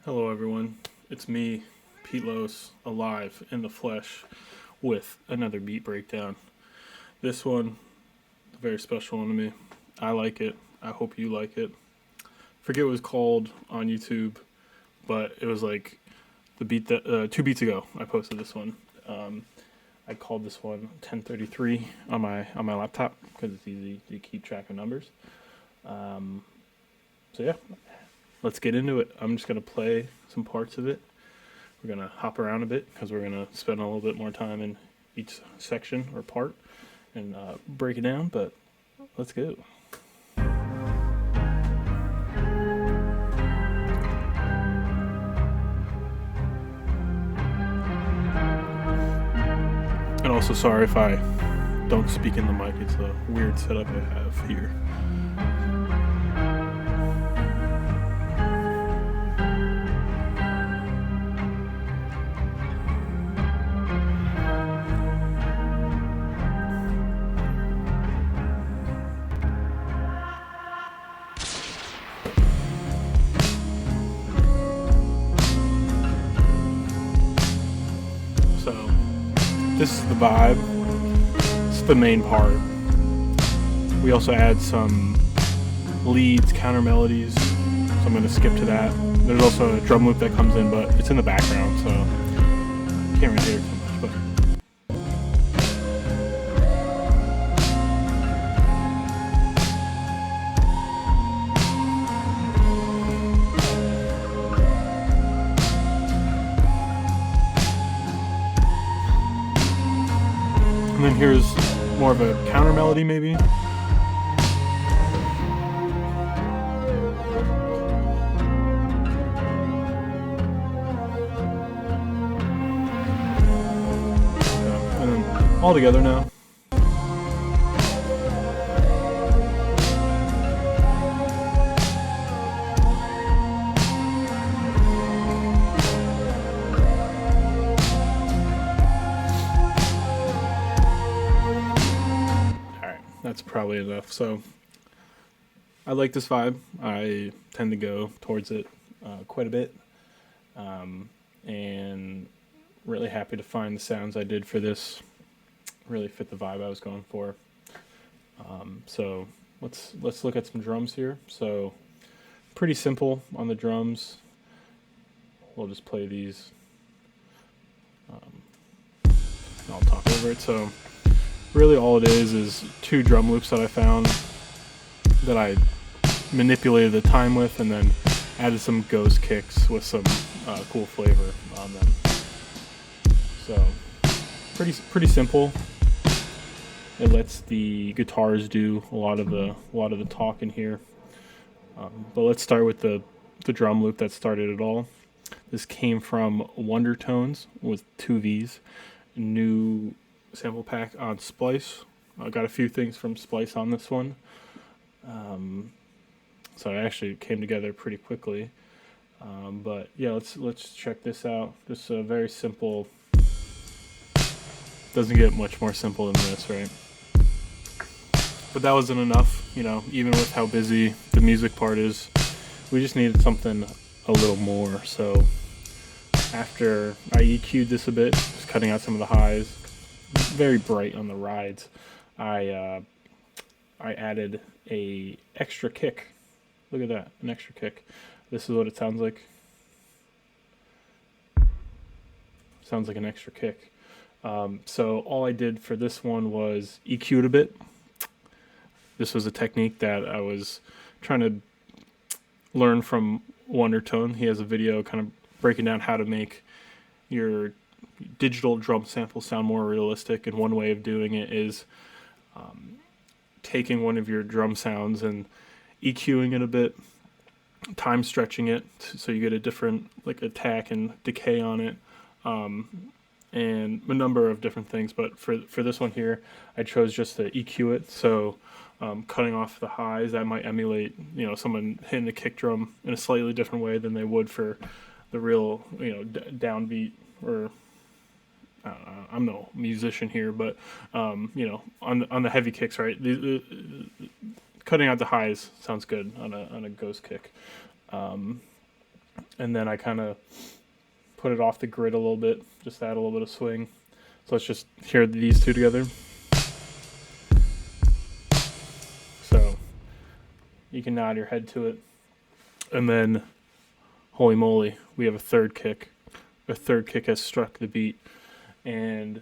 Hello, everyone. It's me, Pete Los, alive in the flesh with another beat breakdown. This one, a very special one to me. I like it. I hope you like it. Forget what it was called on YouTube, but it was like the beat that 2 beats ago. I posted this one. Um, I called this one 1033 on my laptop because it's easy to keep track of numbers. Um, so yeah, let's get into it. I'm just gonna play some parts of it. We're gonna hop around a bit because we're gonna spend a little bit more time in each section or part and break it down. But let's go. And also, sorry if I don't speak in the mic. It's a weird setup I have here. So, this is the vibe. It's the main part. We also add some leads, counter melodies. So I'm going to skip to that. There's also a drum loop that comes in, but it's in the background, so can't really hear it too much. But and then here's more of a counter melody, maybe. And then all together now. Alright, that's probably enough. So I like this vibe. I tend to go towards it quite a bit. And really happy to find the sounds I did for this really fit the vibe I was going for. So let's look at some drums here. So pretty simple on the drums. We'll just play these. And I'll talk over it. So really all it is two drum loops that I found that I manipulated the time with and then added some ghost kicks with some cool flavor on them. So pretty simple. It lets the guitars do a lot of the talking here. But let's start with the drum loop that started it all. This came from Wonder Tones with 2 V's, new sample pack on Splice. I got a few things from Splice on this one. So it actually came together pretty quickly. But yeah, let's check this out. Just a very simple. Doesn't get much more simple than this, right? But that wasn't enough, even with how busy the music part is. We just needed something a little more. So after I EQ'd this a bit, just cutting out some of the highs, very bright on the rides, I added a extra kick. Look at that, an extra kick. This is what it sounds like. Sounds like an extra kick. So all I did for this one was EQ it a bit. This was a technique that I was trying to learn from Wondertone. He has a video kind of breaking down how to make your digital drum sample sound more realistic. And one way of doing it is taking one of your drum sounds and EQing it a bit, time stretching it so you get a different like attack and decay on it. And a number of different things, but for this one here, I chose just to EQ it. So cutting off the highs that might emulate, someone hitting the kick drum in a slightly different way than they would for the real, downbeat. Or I'm no musician here, but on the heavy kicks, right? Cutting out the highs sounds good on a ghost kick. and then I kind of put it off the grid a little bit, just add a little bit of swing. So let's just hear these two together. So you can nod your head to it. And then, holy moly, we have a third kick. A third kick has struck the beat. And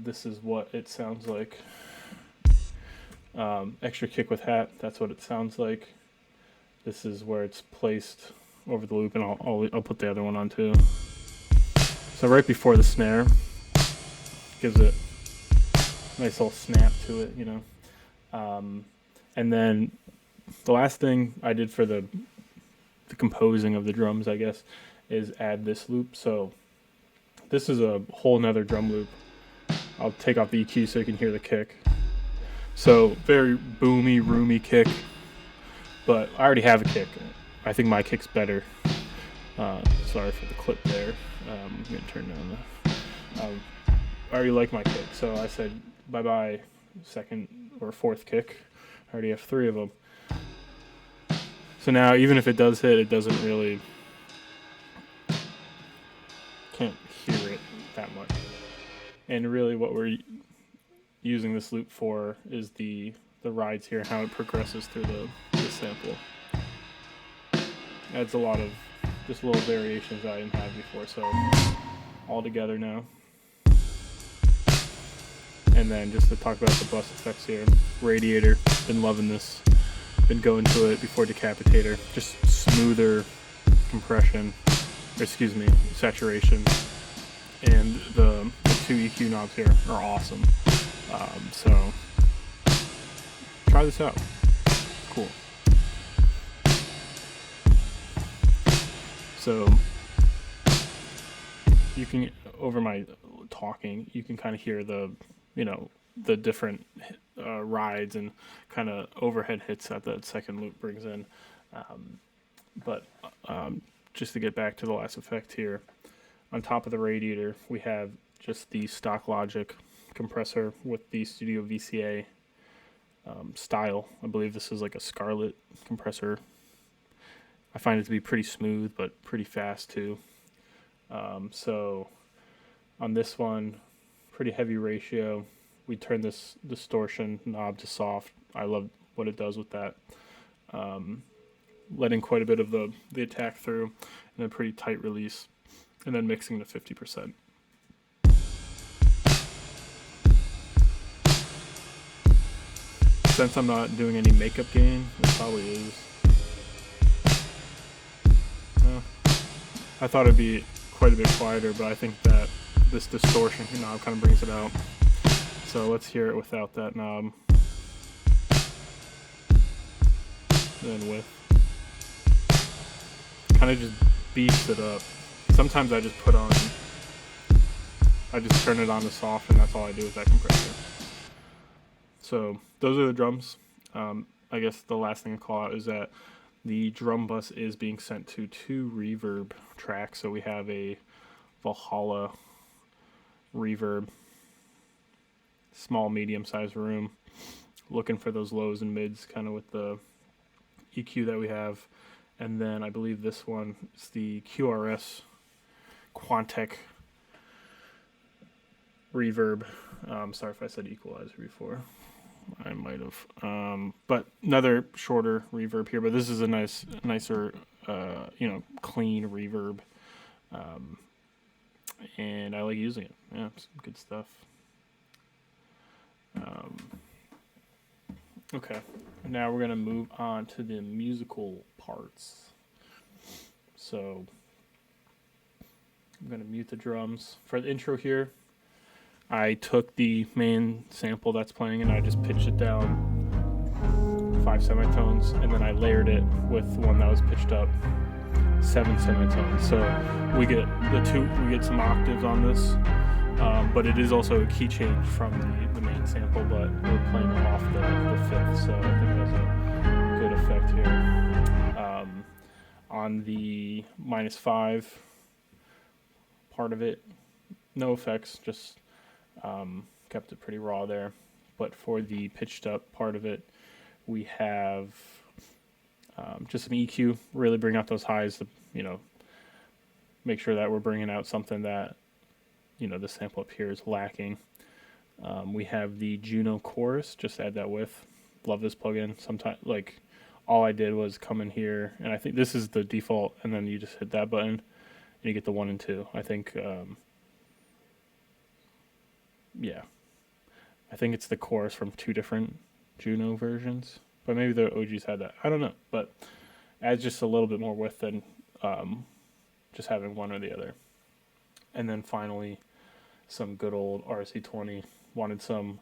this is what it sounds like. Extra kick with hat, that's what it sounds like. This is where it's placed over the loop, and I'll put the other one on too. So right before the snare, gives it a nice little snap to it, you know. And then the last thing I did for the composing of the drums, I guess, is add this loop. So this is a whole nother drum loop. I'll take off the EQ so you can hear the kick. So very boomy, roomy kick, but I already have a kick. I think my kick's better. Sorry for the clip there. I'm gonna turn down the. I already like my kick, so I said bye-bye second or fourth kick. I already have 3 of them. So now, even if it does hit, it doesn't really, can't hear it that much. And really what we're using this loop for is the rides here, how it progresses through the sample. Adds a lot of just little variations I didn't have before, so all together now. And then just to talk about the bus effects here, Radiator, been loving this, been going to it before Decapitator, just smoother compression, or excuse me, saturation, and the 2 EQ knobs here are awesome. So try this out, cool. So you can, over my talking, you can kind of hear the, you know, the different rides and kind of overhead hits that the second loop brings in. But just to get back to the last effect here, on top of the Radiator, we have just the stock Logic compressor with the Studio VCA style. I believe this is like a Scarlett compressor. I find it to be pretty smooth, but pretty fast too. So on this one, pretty heavy ratio. We turn this distortion knob to soft. I love what it does with that. Letting quite a bit of the attack through, and a pretty tight release, and then mixing to 50%. Since I'm not doing any makeup gain, it probably is. I thought it'd be quite a bit quieter, but I think that this distortion knob kind of brings it out. So let's hear it without that knob. Then with. Kind of just beefs it up. Sometimes I just turn it on to soft, and that's all I do with that compressor. So those are the drums. I guess the last thing to call out is that the drum bus is being sent to 2 reverb tracks. So we have a Valhalla reverb, small, medium-sized room, looking for those lows and mids kind of with the EQ that we have. And then I believe this one is the QRS Quantec reverb. Sorry if I said equalizer before. I might have. But another shorter reverb here, but this is a nicer, clean reverb. And I like using it. Yeah, some good stuff. Okay, now we're going to move on to the musical parts. So I'm going to mute the drums. For the intro here, I took the main sample that's playing and I just pitched it down 5 semitones, and then I layered it with one that was pitched up 7 semitones. So we get some octaves on this, but it is also a key change from the main sample, but we're playing it off the 5th, so I think that's a good effect here. On the -5 part of it, no effects, just kept it pretty raw there. But for the pitched up part of it, we have just some EQ, really bring out those highs, make sure that we're bringing out something that, the sample up here is lacking. We have the Juno chorus, just add that with. Love this plugin. Sometimes, like, all I did was come in here, and I think this is the default, and then you just hit that button, and you get the 1 and 2. I think, I think it's the chorus from 2 different Juno versions, but maybe the OGs had that. I don't know, but adds just a little bit more width than just having one or the other. And then finally, some good old RC20. Wanted some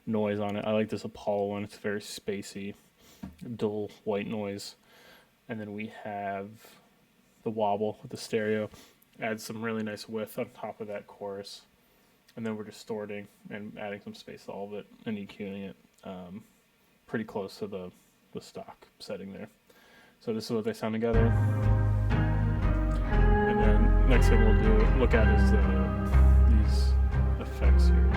noise on it. I like this Apollo one. It's very spacey, dull white noise. And then we have the wobble with the stereo. Adds some really nice width on top of that chorus. And then we're distorting and adding some space to all of it and EQing it pretty close to the stock setting there. So this is what they sound together. And then next thing we'll look at is these effects here.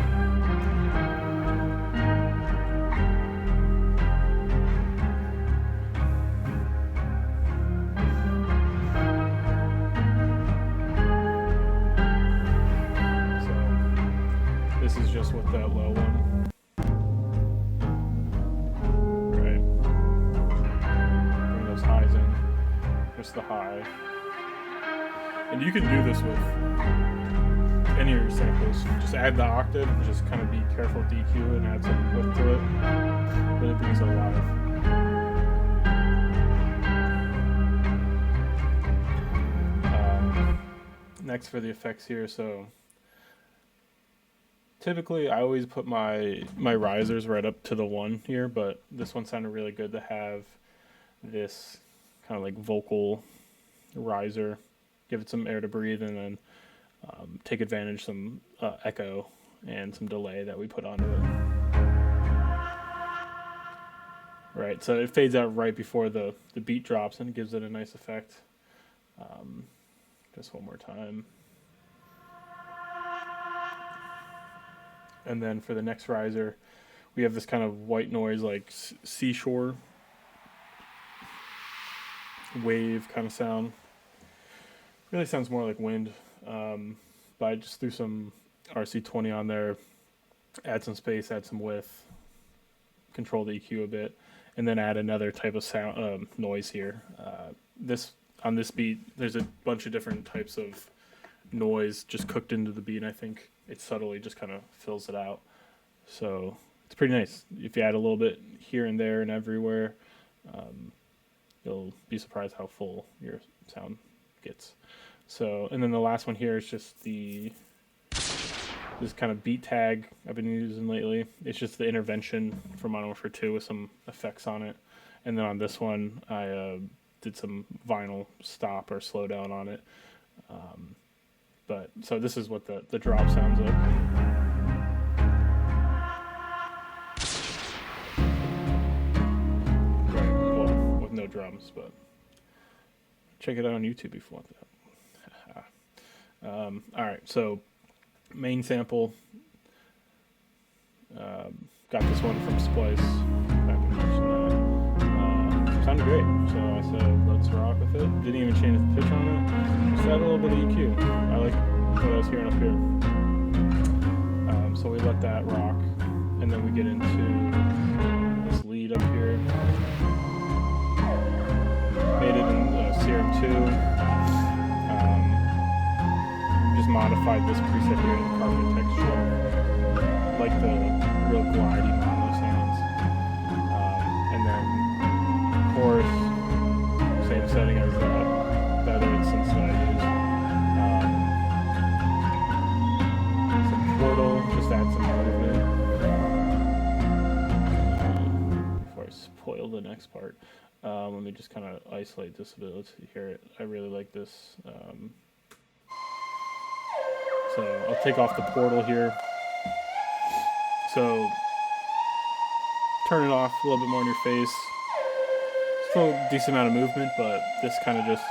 This is just with that low one. Right. Bring those highs in. Just the high. And you can do this with any of your samples. Just add the octave and just kind of be careful with EQ and add some width to it. Really brings it alive. Next for the effects here, so typically, I always put my risers right up to the 1 here, but this one sounded really good to have this kind of like vocal riser, give it some air to breathe, and then take advantage of some echo and some delay that we put onto it. Right, so it fades out right before the beat drops and gives it a nice effect. Just one more time. And then for the next riser, we have this kind of white noise, like seashore wave kind of sound. Really sounds more like wind. But I just threw some RC20 on there, add some space, add some width, control the EQ a bit, and then add another type of sound noise here. On this beat, there's a bunch of different types of noise just cooked into the beat, and I think it subtly just kind of fills it out. So it's pretty nice. If you add a little bit here and there and everywhere, you'll be surprised how full your sound gets. So, and then the last one here is just this kind of beat tag I've been using lately. It's just the intervention from Modern Warfare 2 with some effects on it. And then on this one, I did some vinyl stop or slow down on it. But so this is what the drop sounds like. Right, well, with no drums, but check it out on YouTube if you want that. All right, so main sample. Got this one from Splice. Sounded great, so I said let's rock with it. Didn't even change the pitch on it. Just add a little bit of EQ. I like what I was hearing up here. So we let that rock, and then we get into this lead up here. Made it in CRM2. Just modified this preset here in carpet texture, like the real glidey mono sounds. And then chorus, same setting as the other instance that I used. Some portal, just add some movement. Before I spoil the next part, let me just kind of isolate this a bit. Let's hear it. I really like this. So I'll take off the portal here. So turn it off a little bit more in your face. Still a decent amount of movement, but this kind of just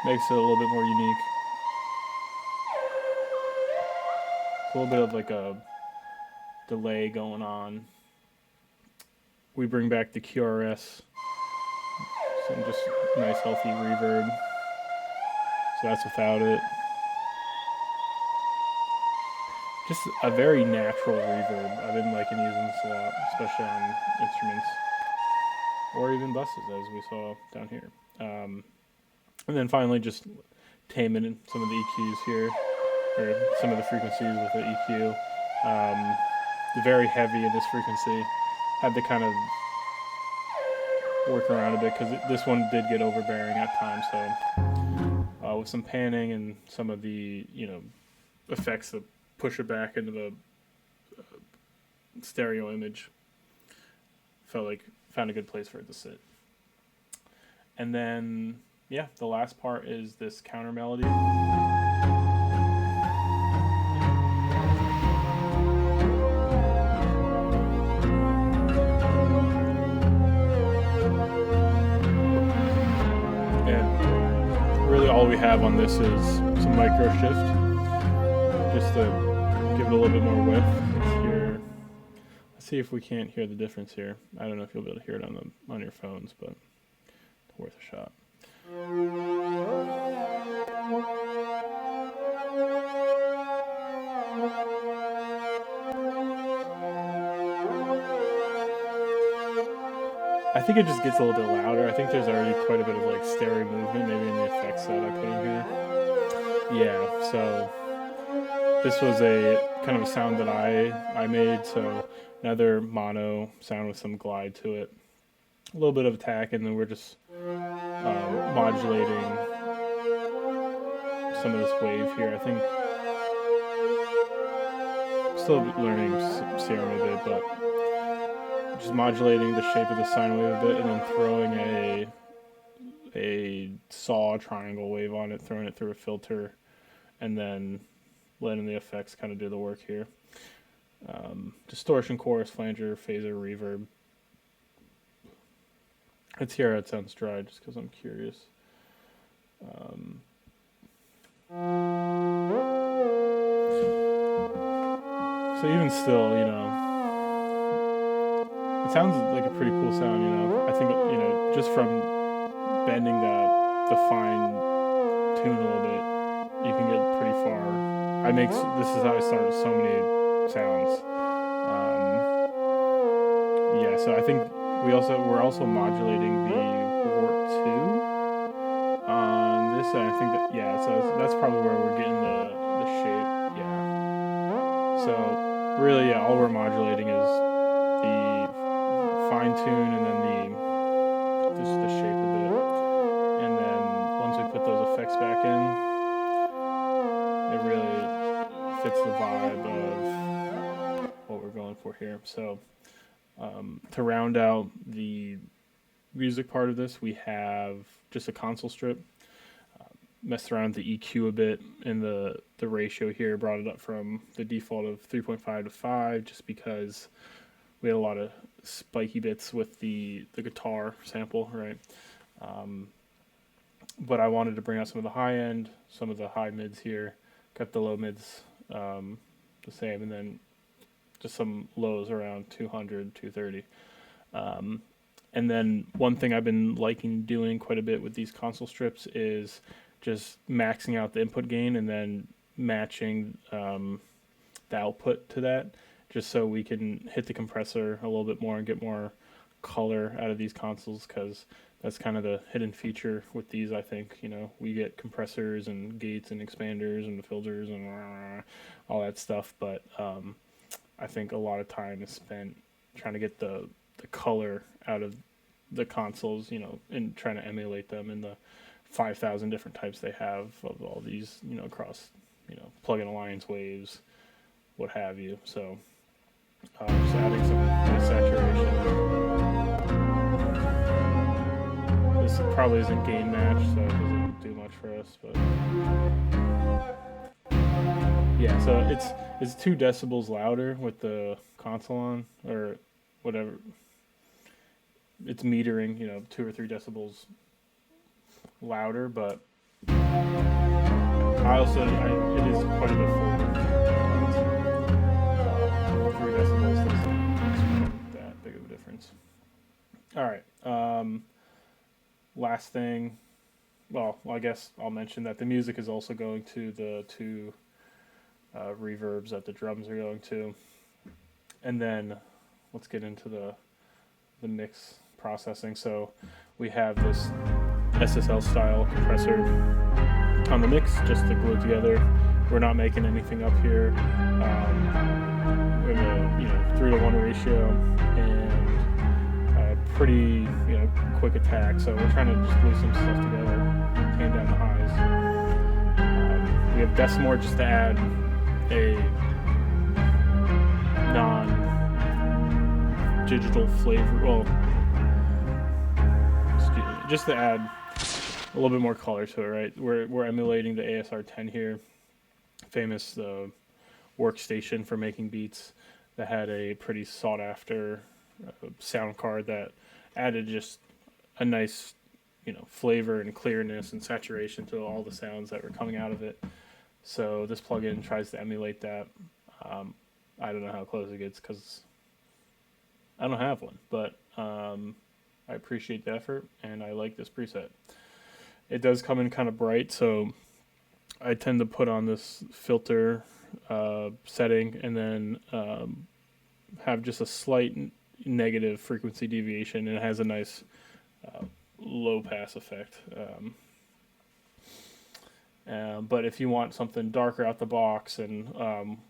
makes it a little bit more unique. It's a little bit of like a delay going on. We bring back the QRS. Some just nice healthy reverb. So that's without it. Just a very natural reverb. I've been liking using this a lot, especially on instruments or even buses, as we saw down here. And then finally, just taming in some of the EQs here, or some of the frequencies with the EQ. Very heavy in this frequency. Had to kind of work around a bit because this one did get overbearing at times. So with some panning and some of the effects that push it back into the stereo image, found a good place for it to sit. And then the last part is this counter melody. All we have on this is some micro shift, just to give it a little bit more width. Let's see if we can't hear the difference here. I don't know if you'll be able to hear it on your phones, but it's worth a shot. I think it just gets a little bit louder. I think there's already quite a bit of like stereo movement, maybe in the effects that I put in here. Yeah, so this was a kind of a sound that I made, so another mono sound with some glide to it. A little bit of attack, and then we're just modulating some of this wave here. I think still learning serum a bit, but just modulating the shape of the sine wave a bit, and then throwing a saw triangle wave on it, throwing it through a filter, and then letting the effects kind of do the work here. Distortion, chorus, flanger, phaser, reverb. Let's hear how it sounds dry, just because I'm curious. So even still, it sounds like a pretty cool sound, I think, just from bending the fine tune a little bit, you can get pretty far. This is how I start so many sounds. So I think we're also modulating the Wart 2 on this, and I think that, so that's probably where we're getting the shape, So really, all we're modulating is the fine tune and then just the shape of it. And then once we put those effects back in, it really fits the vibe of what we're going for here. So to round out the music part of this, we have just a console strip. Messed around with the EQ a bit, and the ratio here brought it up from the default of 3.5 to 5, just because we had a lot of spiky bits with the guitar sample, right? But I wanted to bring out some of the high end, some of the high mids here, kept the low mids the same, and then just some lows around 200, 230. And then one thing I've been liking doing quite a bit with these console strips is just maxing out the input gain and then matching the output to that, just so we can hit the compressor a little bit more and get more color out of these consoles, because that's kind of the hidden feature with these, I think. We get compressors and gates and expanders and filters and all that stuff, but I think a lot of time is spent trying to get the color out of the consoles, and trying to emulate them in the 5,000 different types they have of all these, across, plug-in alliance waves, what have you. So just adding some saturation. This probably isn't gain match, so it doesn't do much for us, but so it's 2 decibels louder with the console on, or whatever. It's metering, 2 or 3 decibels louder, but it is quite a bit fuller. 3 decibels doesn't that big of a difference. All right. Last thing, well, I guess I'll mention that the music is also going to the two reverbs that the drums are going to. And then let's get into the mix processing. So we have this SSL style compressor on the mix just to glue together. We're not making anything up here. We have a 3-to-1 ratio and a pretty quick attack. So we're trying to just glue some stuff together, tame down the highs. We have Decimor just to add a non-digital flavor. Well, excuse me, just to add a little bit more color to it, right? We're emulating the ASR 10 here, famous workstation for making beats that had a pretty sought after sound card that added just a nice flavor and clearness and saturation to all the sounds that were coming out of it. So this plugin tries to emulate that. I don't know how close it gets because I don't have one, but I appreciate the effort and I like this preset. It does come in kind of bright, so I tend to put on this filter setting and then have just a slight negative frequency deviation, and it has a nice low pass effect. But if you want something darker out the box and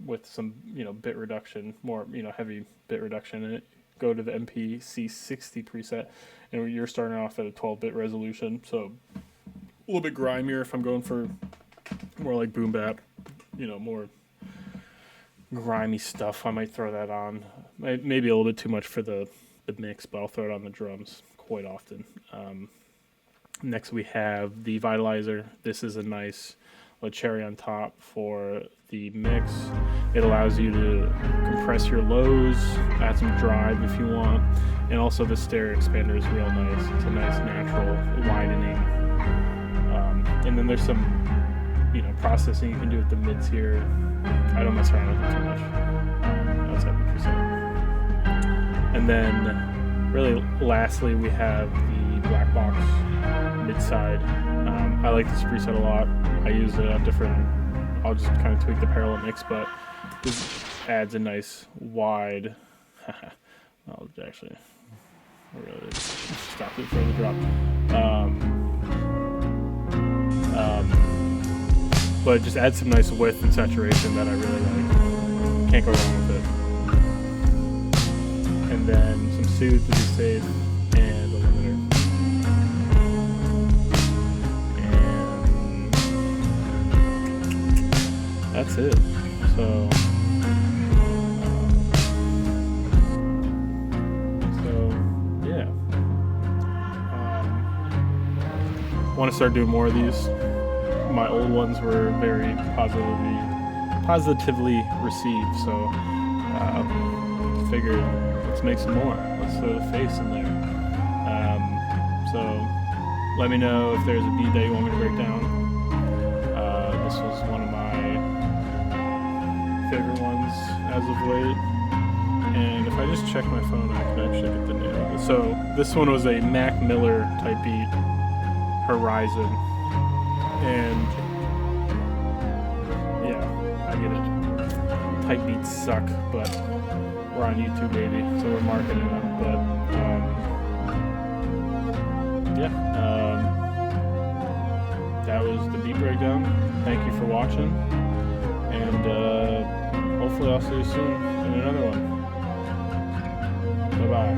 with some bit reduction, more heavy bit reduction in it, go to the MPC 60 preset, and you're starting off at a 12-bit resolution, so a little bit grimier. If I'm going for more like boom bap, more grimy stuff, I might throw that on. Maybe a little bit too much for the mix, but I'll throw it on the drums quite often. Next we have the Vitalizer. This is a nice cherry on top for the mix. It allows you to compress your lows, add some drive if you want, and also the stereo expander is real nice. It's a nice natural widening. And then there's some processing you can do with the mids here. I don't mess around with it too much outside the preset. And then really lastly we have the black box mid side. I like this preset a lot. I use it on I'll just kind of tweak the parallel mix, but this adds a nice wide I'll actually really stop it before the drop. But it just adds some nice width and saturation that I really like. Can't go wrong with it. And then some soothe to be safe, and a limiter. And that's it. So yeah. Want to start doing more of these. My old ones were very positively received, so figured let's make some more. Let's throw the face in there. So let me know if there's a beat that you want me to break down. This was one of my favorite ones as of late. And if I just check my phone, I can actually get the name of it. So this one was a Mac Miller type beat, Horizon. And yeah, I get it. Type beats suck, but we're on YouTube, baby, so we're marketing them. But that was the beat breakdown. Thank you for watching, and hopefully I'll see you soon in another one. Bye bye.